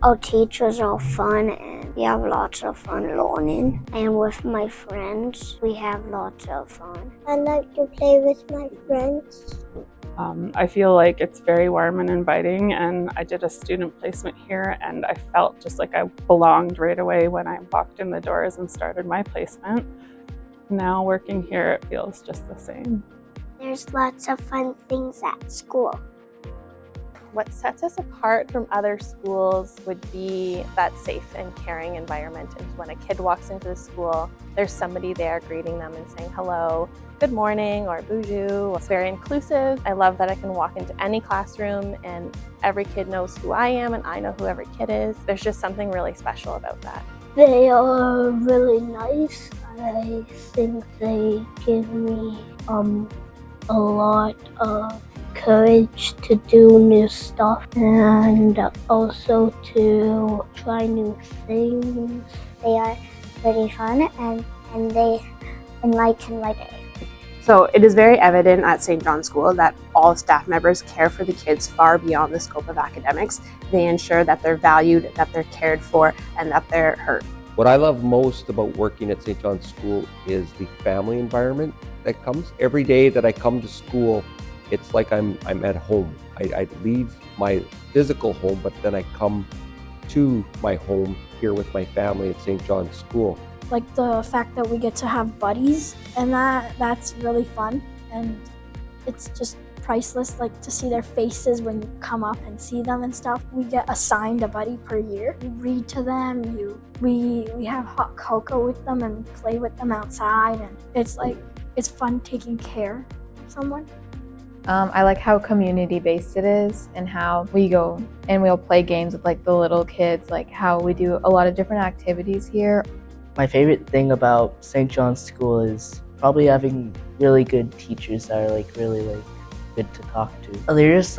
Our teachers are fun and we have lots of fun learning. And with my friends, we have lots of fun. I like to play with my friends. I feel like it's very warm and inviting, and I did a student placement here and I felt just like I belonged right away when I walked in the doors and started my placement. Now working here, it feels just the same. There's lots of fun things at school. What sets us apart from other schools would be that safe and caring environment. And when a kid walks into the school, there's somebody there greeting them and saying hello, good morning, or bonjour. It's very inclusive. I love that I can walk into any classroom and every kid knows who I am and I know who every kid is. There's just something really special about that. They are really nice. I think they give me a lot of courage to do new stuff and also to try new things. They are pretty fun and they enlighten my day. So it is very evident at St. John's School that all staff members care for the kids far beyond the scope of academics. They ensure that they're valued, that they're cared for, and that they're heard. What I love most about working at St. John's School is the family environment that comes. Every day that I come to school, it's like I'm at home. I leave my physical home, but then I come to my home here with my family at St. John's School. Like the fact that we get to have buddies, and that's really fun, and it's just priceless, like to see their faces when you come up and see them and stuff. We get assigned a buddy per year. You read to them, we have hot cocoa with them and play with them outside, and it's fun taking care of someone. I like how community-based it is and how we go and we'll play games with like the little kids, like how we do a lot of different activities here. My favorite thing about St. John's School is probably having really good teachers that are really good to talk to. They're just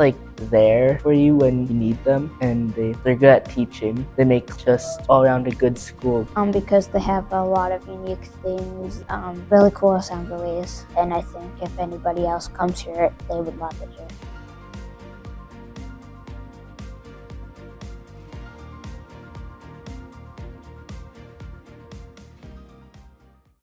there for you when you need them, and they're good at teaching. They make just all around a good school. Because they have a lot of unique things, really cool assemblies, and I think if anybody else comes here, they would love it here.